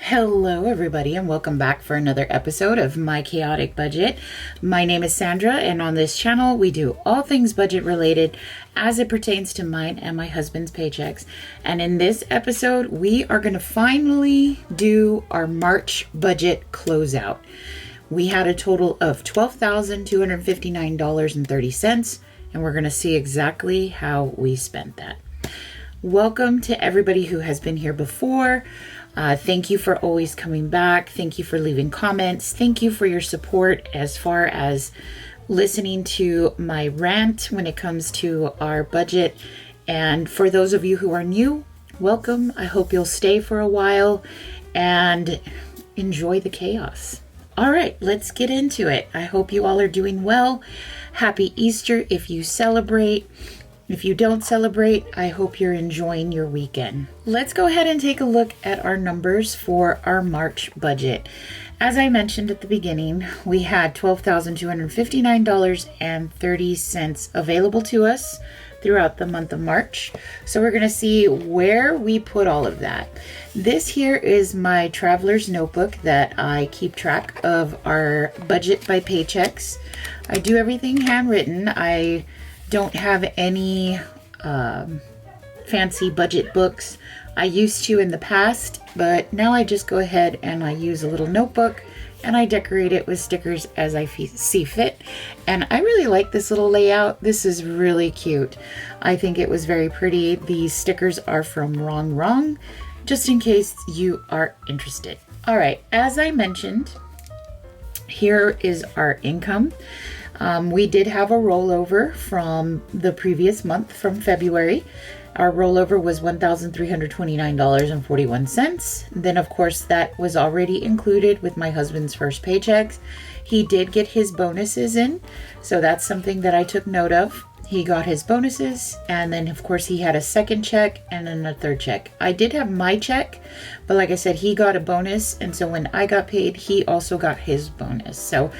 Hello, everybody, and welcome back for another episode of My Chaotic Budget. My name is Sandra, and on this channel, we do all things budget related as it pertains to mine and my husband's paychecks. And in this episode, we are going to finally do our March budget closeout. We had a total of $12,259.30, and we're going to see exactly how we spent that. Welcome to everybody who has been here before. Thank you for always coming back. Thank you for leaving comments. Thank you for your support as far as listening to my rant when it comes to our budget. And for those of you who are new, welcome. I hope you'll stay for a while and enjoy the chaos. All right, let's get into it. I hope you all are doing well. Happy Easter if you celebrate. If you don't celebrate, I hope you're enjoying your weekend. Let's go ahead and take a look at our numbers for our March budget. As I mentioned at the beginning, we had $12,259.30 available to us throughout the month of March. So we're going to see where we put all of that. This here is my traveler's notebook that I keep track of our budget by paychecks. I do everything handwritten. I don't have any fancy budget books. I used to in the past, but now I just go ahead and I use a little notebook and I decorate it with stickers as I see fit. And I really like this little layout. This is really cute. I think it was very pretty. These stickers are from Wrong, just in case you are interested. All right, as I mentioned, here is our income. We did have a rollover from the previous month, from February. Our rollover was $1,329.41. Then, of course, that was already included with my husband's first paychecks. He did get his bonuses in, so that's something that I took note of. He got his bonuses, and then, of course, he had a second check and then a third check. I did have my check, but like I said, he got a bonus, and so when I got paid, he also got his bonus. So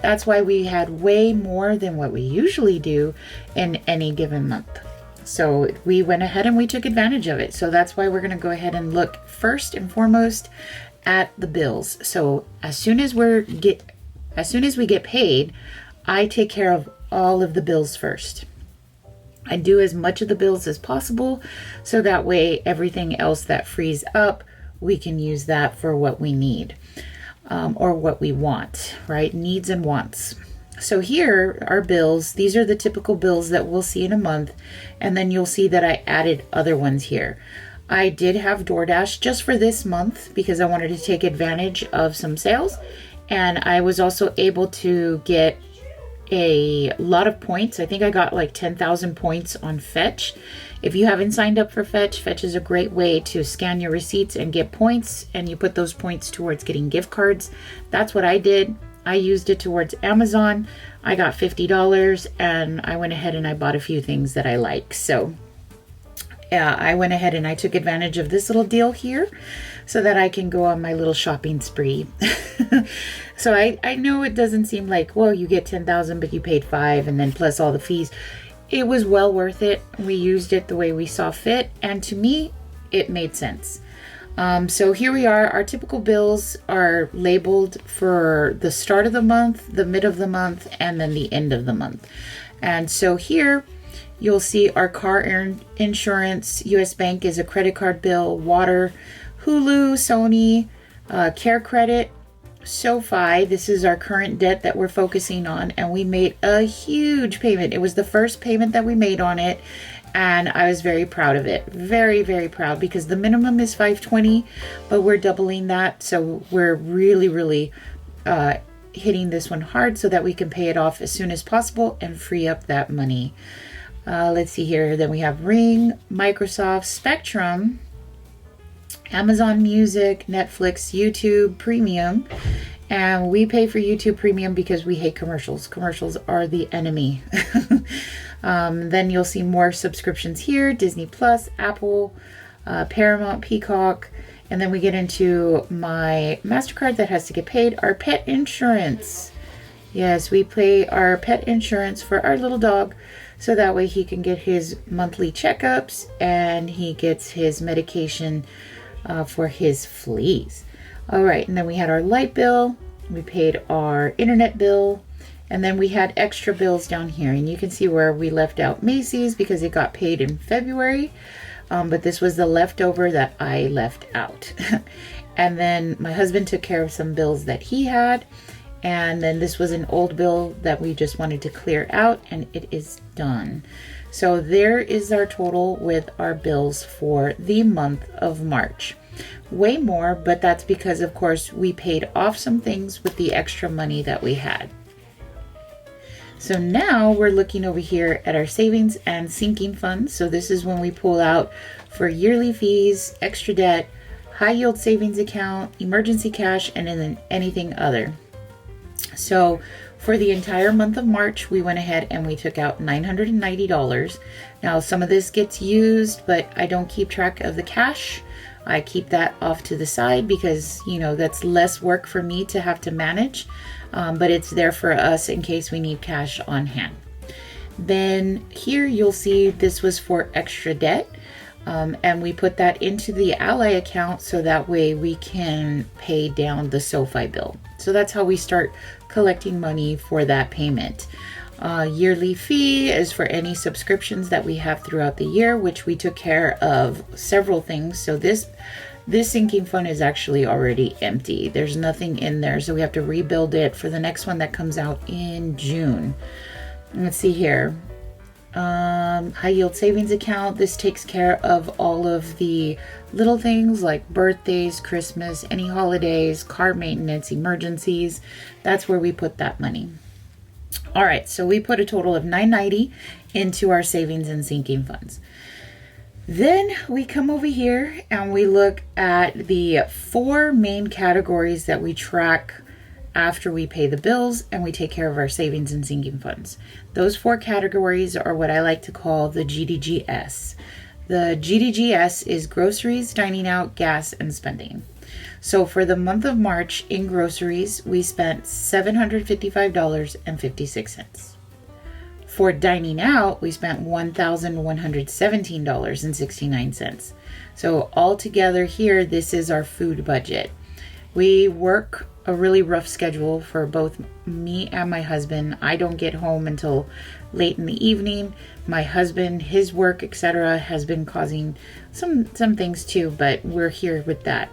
that's why we had way more than what we usually do in any given month. So we went ahead and we took advantage of it. So that's why we're going to go ahead and look first and foremost at the bills. So as soon as we get paid, I take care of all of the bills first. I do as much of the bills as possible, so that way everything else that frees up, we can use that for what we need. Or what we want, right? Needs and wants. So here are bills. These are the typical bills that we'll see in a month. And then you'll see that I added other ones here. I did have DoorDash just for this month because I wanted to take advantage of some sales. And I was also able to get a lot of points. I think I got like 10,000 points on Fetch. If you haven't signed up for Fetch, Fetch is a great way to scan your receipts and get points, and you put those points towards getting gift cards. That's what I did. I used it towards Amazon. I got $50, and I went ahead and I bought a few things that I like. So yeah, I went ahead and I took advantage of this little deal here so that I can go on my little shopping spree. So I know it doesn't seem like, well, you get 10,000, but you paid 5 and then plus all the fees. It was well worth it. We used it the way we saw fit, and to me, it made sense. So here we are. Our typical bills are labeled for the start of the month, the mid of the month, and then the end of the month. And so here you'll see our car insurance, US Bank is a credit card bill, water, Hulu, Sony, Care Credit, SoFi. This is our current debt that we're focusing on, and we made a huge payment. It was the first payment that we made on it, and I was very proud of it. Very, very proud, because the minimum is $520, but we're doubling that, so we're really hitting this one hard so that we can pay it off as soon as possible and free up that money. Let's see here. Then we have Ring, Microsoft, Spectrum, Amazon Music, Netflix, YouTube Premium. And we pay for YouTube Premium because we hate commercials. Commercials are the enemy. Then you'll see more subscriptions here. Disney Plus, Apple, Paramount, Peacock. And then we get into my MasterCard that has to get paid. Our pet insurance. Yes, we pay our pet insurance for our little dog, so that way he can get his monthly checkups and he gets his medication for his fleas. All right, and then we had our light bill, we paid our internet bill, and then we had extra bills down here. And you can see where we left out Macy's because it got paid in February, but this was the leftover that I left out. And then my husband took care of some bills that he had. And then this was an old bill that we just wanted to clear out, and it is done. So there is our total with our bills for the month of March. Way more, but that's because, of course, we paid off some things with the extra money that we had. So now we're looking over here at our savings and sinking funds. So this is when we pull out for yearly fees, extra debt, high yield savings account, emergency cash, and then anything other. So for the entire month of March, we went ahead and we took out $990. Now some of this gets used, but I don't keep track of the cash. I keep that off to the side because, you know, that's less work for me to have to manage, but it's there for us in case we need cash on hand. Then here you'll see this was for extra debt, and we put that into the Ally account so that way we can pay down the SoFi bill. So that's how we start collecting money for that payment. Yearly fee is for any subscriptions that we have throughout the year, which we took care of several things. So this sinking fund is actually already empty. There's nothing in there, so we have to rebuild it for the next one that comes out in June. Let's see here. High yield savings account. This takes care of all of the little things like birthdays, Christmas, any holidays, car maintenance, emergencies. That's where we put that money. All right, so we put a total of $990 into our savings and sinking funds. Then we come over here and we look at the 4 main categories that we track after we pay the bills and we take care of our savings and sinking funds. Those 4 categories are what I like to call the GDGS. The GDGS is groceries, dining out, gas, and spending. So for the month of March in groceries, we spent $755.56. For dining out, we spent $1,117.69. So altogether here, this is our food budget. We work a really rough schedule for both me and my husband. I don't get home until late in the evening. My husband, his work, etc., has been causing some things too, but we're here with that.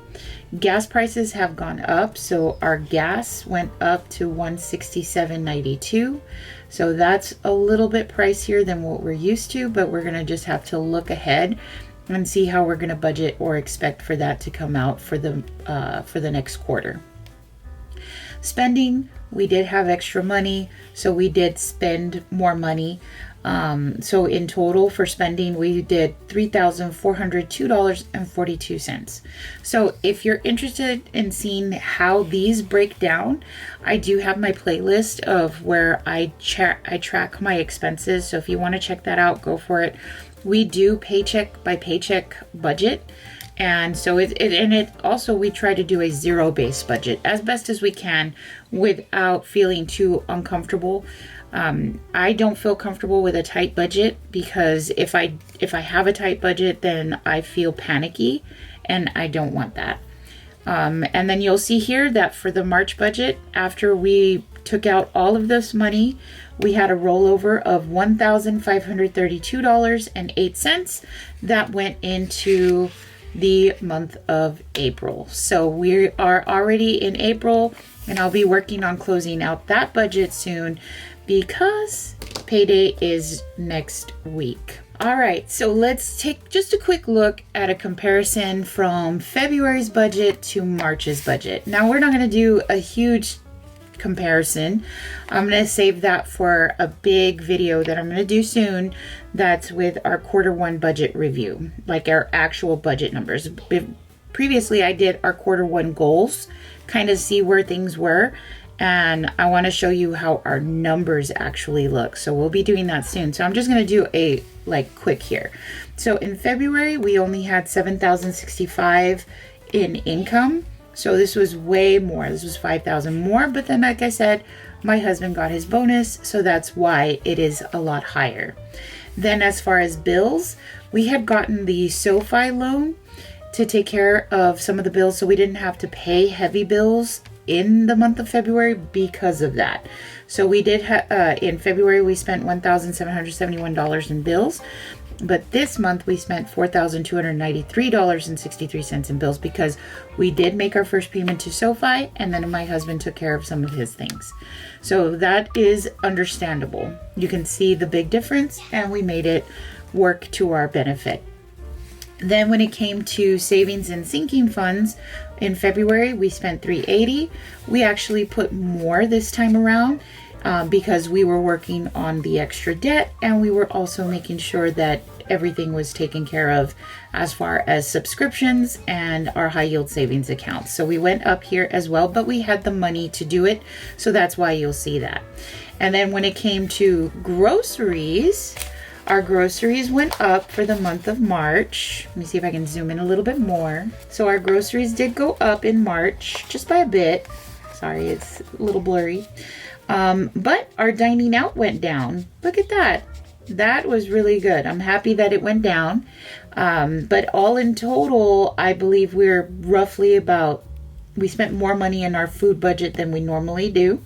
Gas prices have gone up, so our gas went up to $167.92. So that's a little bit pricier than what we're used to, but we're gonna just have to look ahead and see how we're gonna budget or expect for that to come out for the next quarter. Spending, we did have extra money, so we did spend more money. So in total for spending, we did $3,402.42. So if you're interested in seeing how these break down, I do have my playlist of where I track my expenses. So if you want to check that out, go for it. We do paycheck by paycheck budget. And so it also, we try to do a zero-based budget as best as we can without feeling too uncomfortable. I don't feel comfortable with a tight budget because if I have a tight budget, then I feel panicky and I don't want that. And then you'll see here that for the March budget, after we took out all of this money, we had a rollover of $1,532.08 that went into the month of April. So we are already in April, and I'll be working on closing out that budget soon because payday is next week. All right, so let's take just a quick look at a comparison from February's budget to March's budget. Now, we're not going to do a huge comparison. I'm going to save that for a big video that I'm going to do soon. That's with our Q1 budget review, like our actual budget numbers. Previously, I did our Q1 goals, kind of see where things were. And I want to show you how our numbers actually look. So we'll be doing that soon. So I'm just going to do a quick here. So in February, we only had $7,065 in income. So this was way more. This was $5,000 more. But then, like I said, my husband got his bonus. So that's why it is a lot higher. Then as far as bills, we had gotten the SoFi loan to take care of some of the bills, so we didn't have to pay heavy bills in the month of February because of that. So we did in February we spent $1,771 in bills, but this month we spent $4,293.63 in bills because we did make our first payment to SoFi, and then my husband took care of some of his things. So that is understandable. You can see the big difference, and we made it work to our benefit. Then when it came to savings and sinking funds, in February we spent $380. We actually put more this time around because we were working on the extra debt, and we were also making sure that everything was taken care of as far as subscriptions and our high yield savings accounts. So we went up here as well, but we had the money to do it, so that's why you'll see that. And then when it came to groceries, our groceries went up for the month of March. Let me see if I can zoom in a little bit more. So our groceries did go up in March, just by a bit. Sorry, it's a little blurry. But our dining out went down. Look at that. That was really good. I'm happy that it went down. But all in total, I believe we're roughly we spent more money in our food budget than we normally do.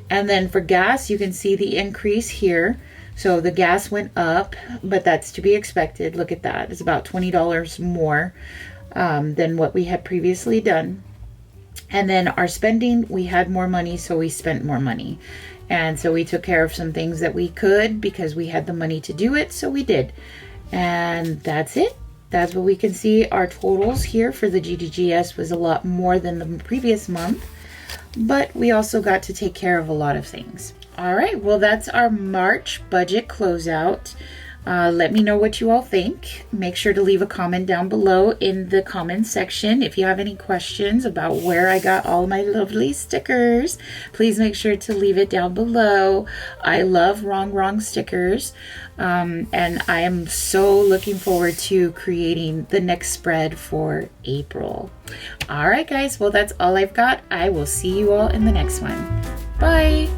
And then for gas, you can see the increase here. So the gas went up, but that's to be expected. Look at that. It's about $20 more than what we had previously done. And then our spending, we had more money, so we spent more money. And so we took care of some things that we could because we had the money to do it, so we did. And that's it. That's what we can see. Our totals here for the GDGS was a lot more than the previous month, but we also got to take care of a lot of things. All right, well, that's our March budget closeout. Let me know what you all think. Make sure to leave a comment down below in the comments section. If you have any questions about where I got all my lovely stickers, please make sure to leave it down below. I love wrong stickers. And I am so looking forward to creating the next spread for April. All right, guys, well, that's all I've got. I will see you all in the next one. Bye.